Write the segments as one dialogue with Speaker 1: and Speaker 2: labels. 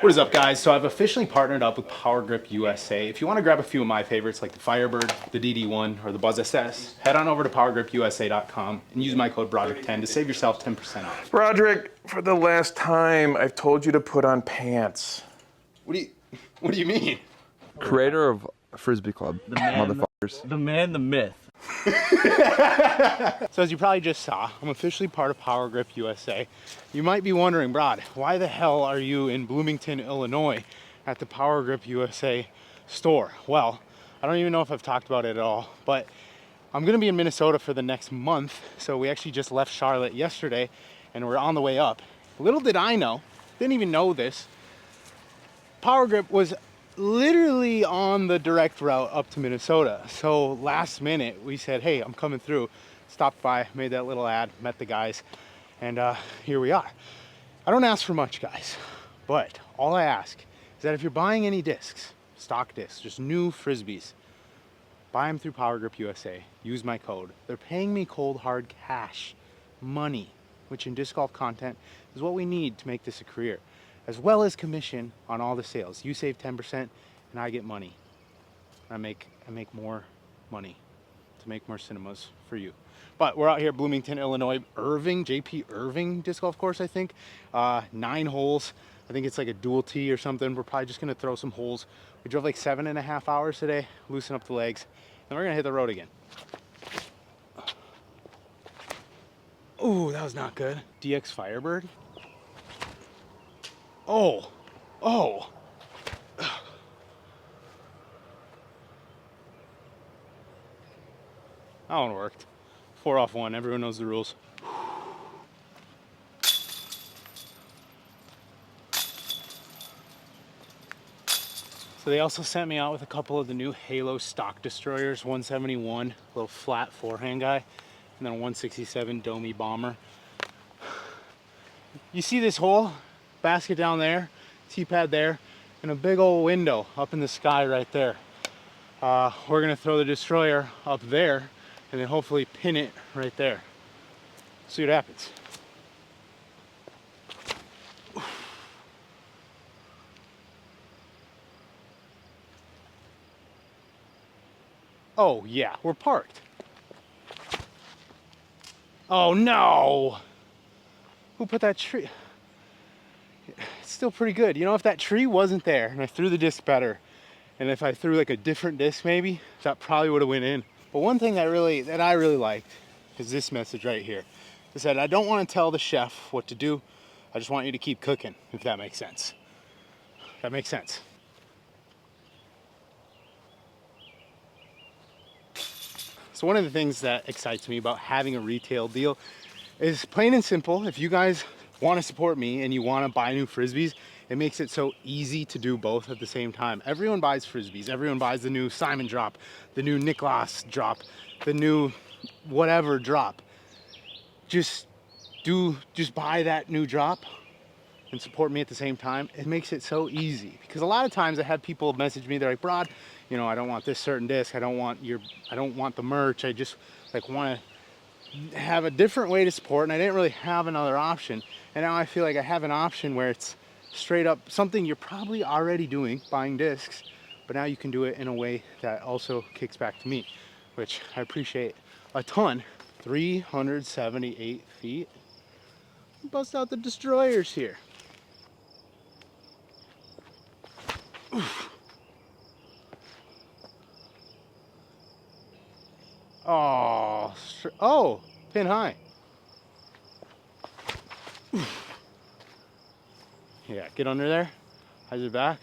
Speaker 1: What is up, guys? So I've officially partnered up with Powergrip USA. If you want to grab a few of my favorites like the Firebird, the DD1, or the Buzz SS, head on over to powergripusa.com and use my code Broderick10 to save yourself 10% off.
Speaker 2: Broderick, for the last time, I've told you to put on pants.
Speaker 1: What do you mean?
Speaker 3: Creator of Frisbee Club, motherfuckers.
Speaker 4: The man, the myth.
Speaker 1: So as you probably just saw, I'm officially part of Powergrip USA. You might be wondering, Brod, why the hell are you in Bloomington, Illinois at the Powergrip USA store? Well, I don't even know if I've talked about it at all, but I'm gonna be in Minnesota for the next month. So we actually just left Charlotte yesterday and we're on the way up. Little did I know, didn't even know this, Powergrip was literally on the direct route up to Minnesota. So last minute we said, hey, I'm coming through. Stopped by, made that little ad, met the guys, and here we are. I don't ask for much, guys, but all I ask is that if you're buying any discs, stock discs, just new Frisbees, buy them through Powergrip USA, use my code. They're paying me cold hard cash, money, which in disc golf content is what we need to make this a career, as well as commission on all the sales. You save 10% and I get money. I make more money to make more cinemas for you. But we're out here, Bloomington, Illinois, JP Irving disc golf course, I think. 9 holes. I think it's like a dual tee or something. We're probably just gonna throw some holes. We drove like 7.5 hours today, loosen up the legs, and we're gonna hit the road again. Ooh, that was not good. DX Firebird. Oh. That one worked. 4 off 1, everyone knows the rules. So they also sent me out with a couple of the new Halo stock destroyers, 171, little flat forehand guy, and then a 167 Domi bomber. You see this hole? Basket down there, T-pad there, and a big old window up in the sky right there. We're gonna throw the destroyer up there and then hopefully pin it right there. See what happens. Oh yeah, we're parked. Oh no! Who put that tree? It's still pretty good. You know, if that tree wasn't there and I threw the disc better, and if I threw like a different disc maybe, that probably would have went in. But one thing that I really liked is this message right here. It said, I don't want to tell the chef what to do. I just want you to keep cooking, if that makes sense. That makes sense. So one of the things that excites me about having a retail deal is plain and simple. If you guys want to support me and you want to buy new Frisbees, it makes it so easy to do both at the same time. Everyone buys Frisbees. Everyone buys the new Simon drop, the new Niklas drop, the new whatever drop. Just buy that new drop and support me at the same time. It makes it so easy, because a lot of times I have people message me, they're like, Brod, you know, I don't want this certain disc, I don't want the merch, I just like want to have a different way to support, and I didn't really have another option. And now I feel like I have an option where it's straight up something you're probably already doing, buying discs, but now you can do it in a way that also kicks back to me, which I appreciate a ton. 378 feet. Bust out the destroyers here. Oof. Oh, pin high. Oof. Yeah, get under there. How's your back?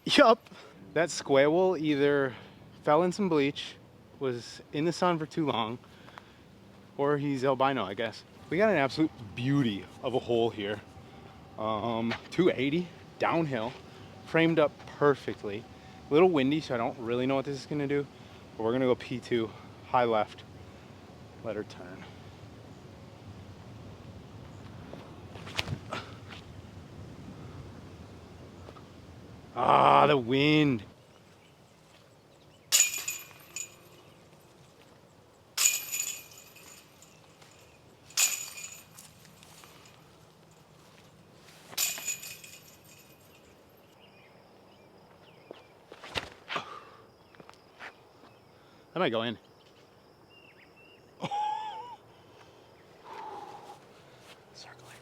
Speaker 1: Yup. That squirrel either fell in some bleach, was in the sun for too long, or he's albino, I guess. We got an absolute beauty of a hole here. 280 downhill, framed up perfectly. A little windy, so I don't really know what this is gonna do, but we're gonna go P2, high left, let her turn. Ah, the wind. That might go in. Circling.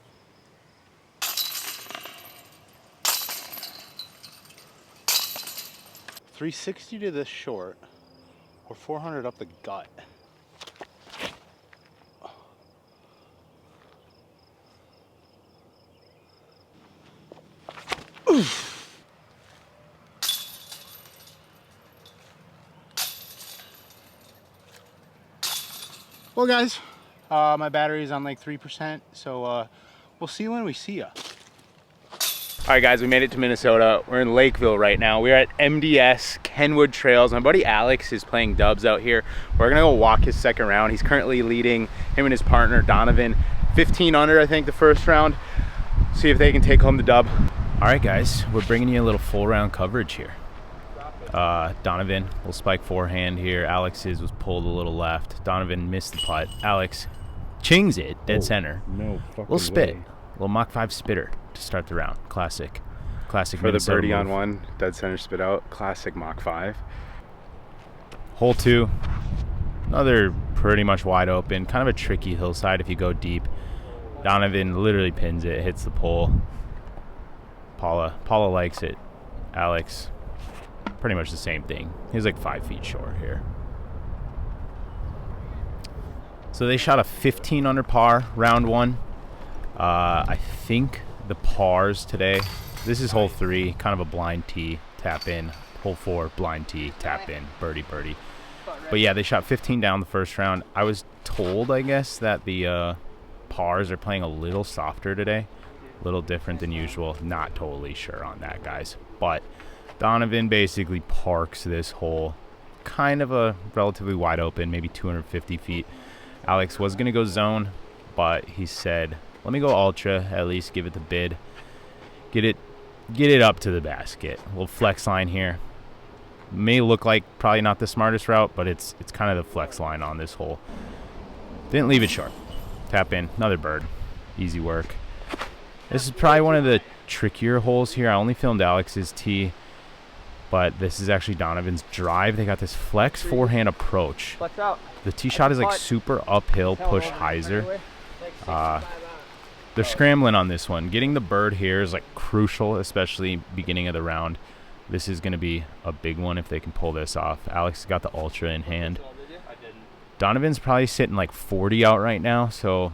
Speaker 1: 360 to this short, or 400 up the gut. Oof. Well, guys, my battery is on like 3%, so we'll see you when we see ya. All right, guys, we made it to Minnesota. We're in Lakeville right now. We're at MDS Kenwood Trails. My buddy Alex is playing dubs out here. We're gonna go walk his second round. He's currently leading, him and his partner Donovan, 15 under, I think, the first round. See if they can take home the dub. All right, guys, we're bringing you a little full round coverage here. Donovan will spike forehand here. Alex's was pulled a little left. Donovan missed the putt. Alex chings it dead center.
Speaker 3: No fucking
Speaker 1: Little spit.
Speaker 3: way.
Speaker 1: Little Mach 5 spitter to start the round. Classic
Speaker 3: For the
Speaker 1: Minnesota
Speaker 3: birdie on
Speaker 1: move.
Speaker 3: one, dead center spit out. Classic Mach 5.
Speaker 1: Hole 2. Another pretty much wide open. Kind of a tricky hillside if you go deep. Donovan literally pins it, hits the pole. Paula likes it. Alex, pretty much the same thing. He's like 5 feet short here. So they shot a 15 under par round 1. I think the pars today, this is hole 3, kind of a blind tee, tap in. Hole 4, blind tee, tap in, birdie, birdie. But yeah, they shot 15 down the first round. I was told, I guess, that the pars are playing a little softer today. A little different than usual. Not totally sure on that, guys. But Donovan basically parks this hole. Kind of a relatively wide open, maybe 250 feet. Alex was going to go zone, but he said, let me go ultra, at least give it the bid. Get it up to the basket. A little flex line here. May look like probably not the smartest route, but it's kind of the flex line on this hole. Didn't leave it short. Tap in, another bird. Easy work. This is probably one of the trickier holes here. I only filmed Alex's tee, but this is actually Donovan's drive. They got this flex forehand approach.
Speaker 4: Flex out.
Speaker 1: The tee shot is like super uphill push hyzer. They're scrambling on this one. Getting the bird here is like crucial, especially beginning of the round. This is going to be a big one if they can pull this off. Alex has got the ultra in hand. Donovan's probably sitting like 40 out right now, so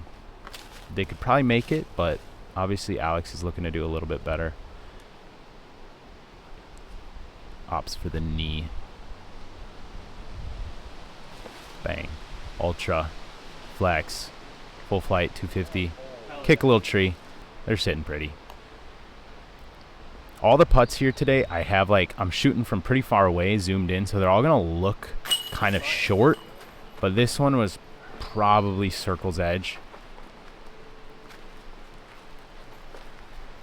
Speaker 1: they could probably make it, but obviously Alex is looking to do a little bit better. Opts for the knee. Bang. Ultra. Flex. Full flight, 250. Kick a little tree. They're sitting pretty. All the putts here today, I have I'm shooting from pretty far away, zoomed in, so they're all going to look kind of short. But this one was probably circle's edge.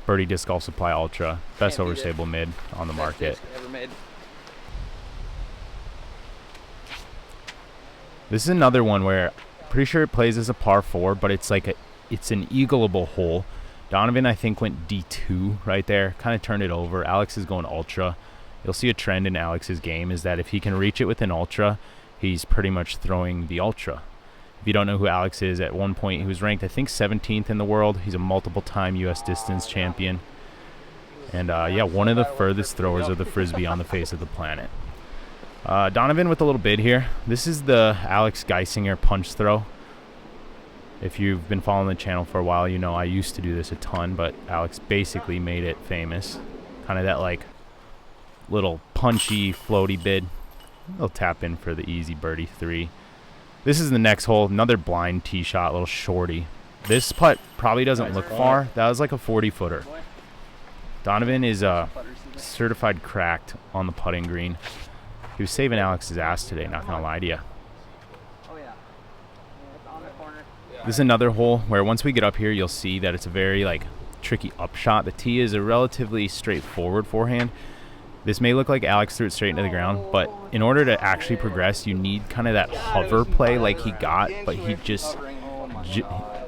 Speaker 1: Birdie Disc Golf Supply Ultra. Best overstable mid on the market.
Speaker 4: Ever made.
Speaker 1: This is another one where I'm pretty sure it plays as a par 4, but it's like it's an eagleable hole. Donovan, I think, went D2 right there. Kind of turned it over. Alex is going ultra. You'll see a trend in Alex's game is that if he can reach it with an ultra, he's pretty much throwing the ultra. If you don't know who Alex is, at one point he was ranked, I think, 17th in the world. He's a multiple-time U.S. distance champion. And, yeah, one of the furthest throwers of the Frisbee on the face of the planet. Donovan with a little bid here. This is the Alex Geisinger punch throw. If you've been following the channel for a while, you know I used to do this a ton, but Alex basically made it famous. Kind of that, little punchy, floaty bid. They'll tap in for the easy birdie 3. This is the next hole. Another blind tee shot, little shorty. This putt probably doesn't look far. That was like a 40-footer. Donovan is certified cracked on the putting green. He was saving Alex's ass today, not going to lie to you.
Speaker 4: Oh, yeah. It's on the corner.
Speaker 1: This is another hole where once we get up here, you'll see that it's a very, tricky upshot. The tee is a relatively straightforward forehand. This may look like Alex threw it straight into the ground, but in order to actually progress, you need kind of that hover play like he got, but he just,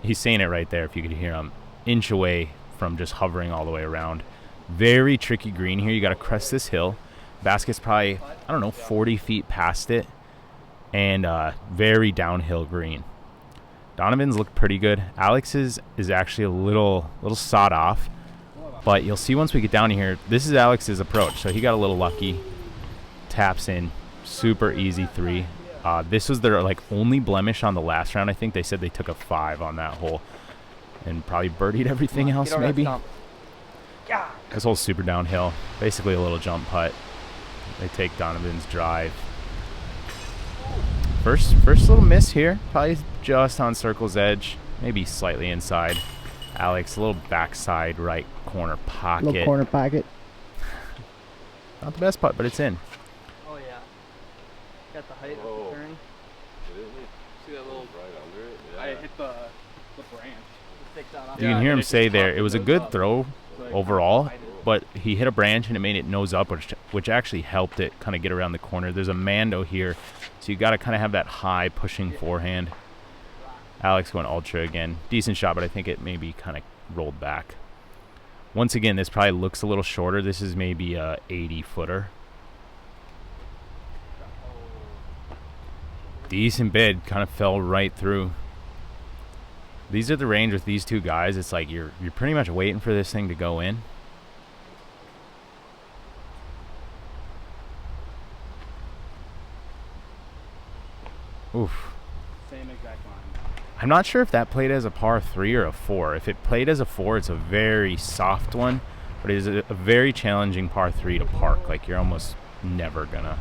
Speaker 1: he's saying it right there if you could hear him, inch away from just hovering all the way around. Very tricky green here. You got to crest this hill. Basket's probably, I don't know, 40 feet past it.
Speaker 5: and very downhill green. Donovan's looked pretty good. Alex's is actually a little sawed off, but you'll see once we get down here, this is Alex's approach. So he got a little lucky, taps in, super easy 3. This was their like only blemish on the last round. I think they said they took a 5 on that hole and probably birdied everything else maybe. This hole's super downhill, basically a little jump putt. They take Donovan's drive. First little miss here, probably just on circle's edge, maybe slightly inside. Alex, a little backside right corner pocket.
Speaker 4: Little corner pocket.
Speaker 5: Not the best putt, but it's in.
Speaker 4: Oh yeah. Got the height of the turn.
Speaker 6: See that little right under it? Yeah.
Speaker 1: I hit the branch.
Speaker 5: You can hear him say there, it was a good throw overall, but he hit a branch and it made it nose up, which actually helped it kind of get around the corner. There's a Mando here, so you got to kind of have that high pushing forehand. Alex going ultra again. Decent shot, but I think it maybe kind of rolled back. Once again, this probably looks a little shorter. This is maybe a 80-footer. Decent bid, kind of fell right through. These are the range with these two guys. It's like you're pretty much waiting for this thing to go in. Oof.
Speaker 1: Same exact line.
Speaker 5: I'm not sure if that played as a par 3 or a 4. If it played as a 4, it's a very soft one, but it is a very challenging par 3 to park. Like you're almost never gonna.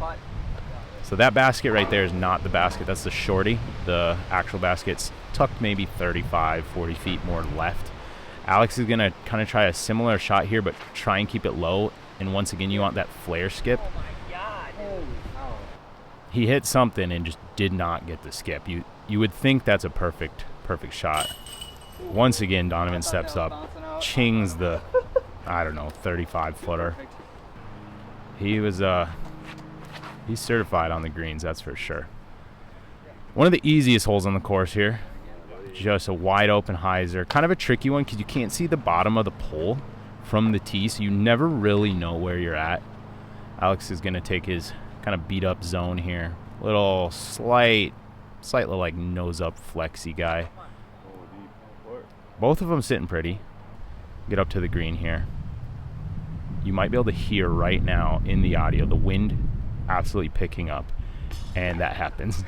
Speaker 5: So that basket right there is not the basket. That's the shorty. The actual basket's tucked maybe 35, 40 feet more left. Alex is gonna kind of try a similar shot here, but try and keep it low. And once again, you want that flare skip.
Speaker 4: Oh my God.
Speaker 5: He hit something and just did not get the skip. You would think that's a perfect shot. Once again, Donovan steps up, chings the, I don't know, 35-footer. He was he's certified on the greens, that's for sure. One of the easiest holes on the course here. Just a wide open hyzer. Kind of a tricky one because you can't see the bottom of the pole from the tee, so you never really know where you're at. Alex is going to take his kind of beat up zone here. Little slight little like nose up flexy guy. Both of them sitting pretty. Get up to the green here. You might be able to hear right now in the audio the wind absolutely picking up, and that happens.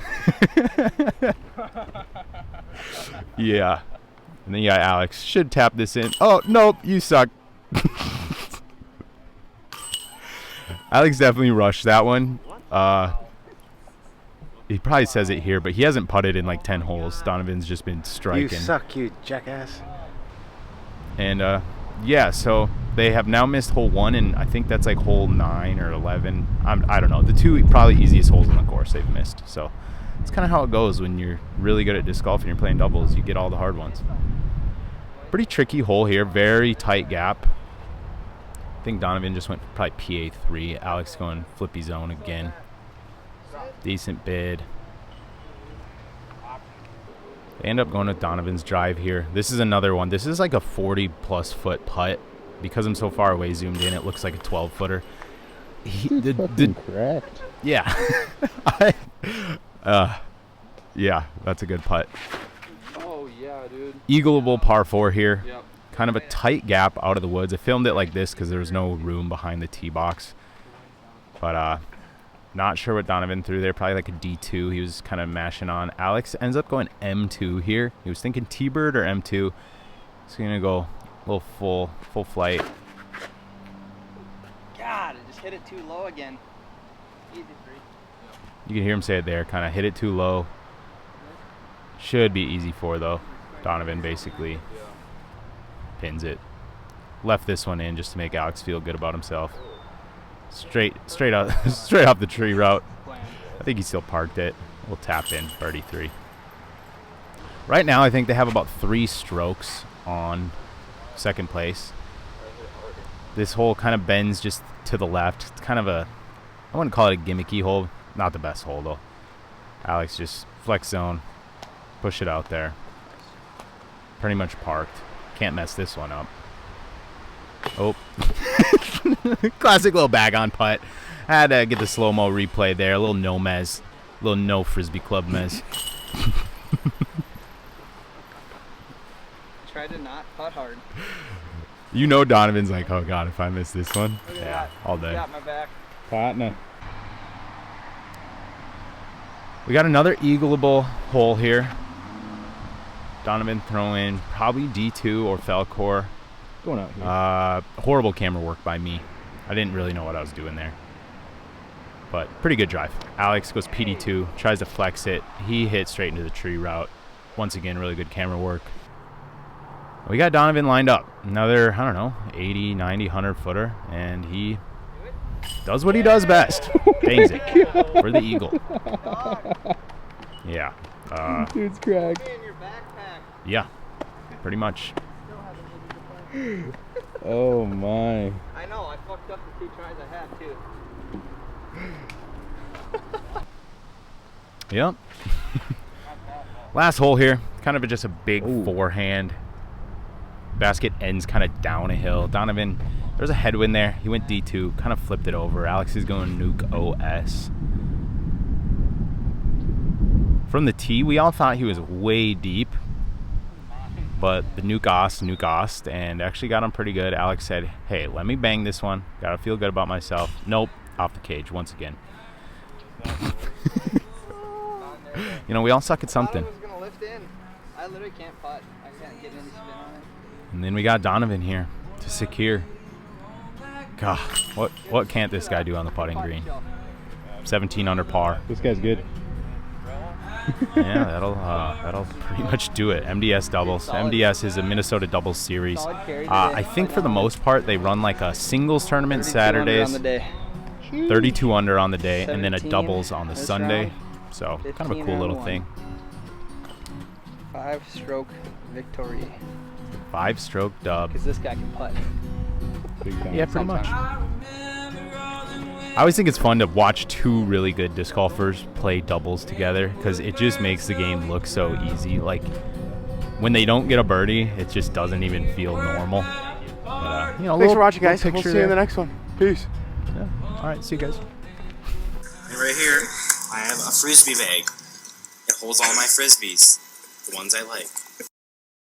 Speaker 5: Yeah. And then you got Alex. Should tap this in. Oh, nope, you suck. Alex definitely rushed that one. He probably says it here, but he hasn't putted in like 10 holes. Donovan's just been striking.
Speaker 1: You suck, you jackass.
Speaker 5: And yeah, so they have now missed hole 1, and I think that's like hole 9 or 11. I don't know. The two probably easiest holes on the course they've missed. So it's kind of how it goes when you're really good at disc golf and you're playing doubles. You get all the hard ones. Pretty tricky hole here. Very tight gap. I think Donovan just went probably PA3. Alex going flippy zone again. Decent bid. They end up going with Donovan's drive here. This is another one. This is like a 40-plus foot putt. Because I'm so far away zoomed in, it looks like a 12-footer.
Speaker 4: Correct.
Speaker 5: Yeah. Yeah, that's a good putt.
Speaker 6: Oh, yeah, dude.
Speaker 5: Eagleable par 4 here.
Speaker 6: Yep.
Speaker 5: Kind of a tight gap out of the woods. I filmed it like this because there was no room behind the tee box. But not sure what Donovan threw there. Probably like a D2 he was kind of mashing on. Alex ends up going M2 here. He was thinking T-bird or M2. He's going to go a little full flight.
Speaker 4: God, I just hit it too low again. Easy 3.
Speaker 5: You can hear him say it there. Kind of hit it too low. Should be easy 4 though. Donovan basically pins it. Left this one in just to make Alex feel good about himself. Straight out, straight off the tree route. I think he still parked it. We'll tap in birdie 3. Right now, I think they have about 3 strokes on second place. This hole kind of bends just to the left. It's kind of a, I wouldn't call it a gimmicky hole. Not the best hole though. Alex just flex zone, push it out there. Pretty much parked. Can't mess this one up. Oh. Classic little bag on putt. Had to get the slow-mo replay there. A little no-mez. Little no frisbee club mess.
Speaker 4: Try to not putt hard.
Speaker 5: You know Donovan's like, oh god, if I miss this one,
Speaker 4: Look at
Speaker 5: yeah,
Speaker 4: that.
Speaker 5: all day.
Speaker 4: Got my back.
Speaker 1: Partner.
Speaker 5: We got another eagleable hole here. Donovan throwing probably D2 or Falcor.
Speaker 1: Going out here.
Speaker 5: Horrible camera work by me. I didn't really know what I was doing there. But pretty good drive. Alex goes PD2, tries to flex it. He hit straight into the tree route. Once again, really good camera work. We got Donovan lined up. Another, I don't know, 80, 90, 100 footer. And he does what he does best. Bangs it for the eagle. Yeah.
Speaker 1: Dude's cracked.
Speaker 4: In your backpack.
Speaker 5: Yeah, pretty much.
Speaker 1: Oh my.
Speaker 4: I know, I fucked up the 2 tries I had too.
Speaker 5: Yep. Last hole here. Kind of just a big forehand. Basket ends kind of down a hill. Donovan, there's a headwind there. He went D2, kind of flipped it over. Alex is going nuke OS. From the tee, we all thought he was way deep. But the nuke-ost, and actually got him pretty good. Alex said, hey, let me bang this one. Gotta feel good about myself. Nope, off the cage once again. You know, we all suck at something.
Speaker 4: I was gonna lift in. I literally can't putt. I can't get any spin on it.
Speaker 5: And then we got Donovan here to secure. God, what can't this guy do on the putting green? 17 under par.
Speaker 1: This guy's good.
Speaker 5: Yeah, that'll pretty much do it. MDS doubles. MDS is a Minnesota doubles series. I think for the most part they run like a singles tournament
Speaker 4: 32 under
Speaker 5: Saturdays,
Speaker 4: on the day.
Speaker 5: 32 under on the day, and then a
Speaker 4: 17
Speaker 5: doubles on the
Speaker 4: this
Speaker 5: Sunday.
Speaker 4: round,
Speaker 5: So kind of a
Speaker 4: 15
Speaker 5: cool little
Speaker 4: and
Speaker 5: thing.
Speaker 4: 5-stroke victory.
Speaker 5: 5-stroke dub.
Speaker 4: Because this guy can putt.
Speaker 1: Big time.
Speaker 5: Yeah, pretty much. I always think it's fun to watch 2 really good disc golfers play doubles together because it just makes the game look so easy. Like when they don't get a birdie, it just doesn't even feel normal. But, you know,
Speaker 1: Thanks for watching, guys.
Speaker 5: little
Speaker 1: We'll
Speaker 5: picture
Speaker 1: see you in the
Speaker 5: there.
Speaker 1: next one. Peace.
Speaker 5: Yeah. All right, see you guys.
Speaker 7: And right here, I have a frisbee bag. It holds all my frisbees, the ones I like.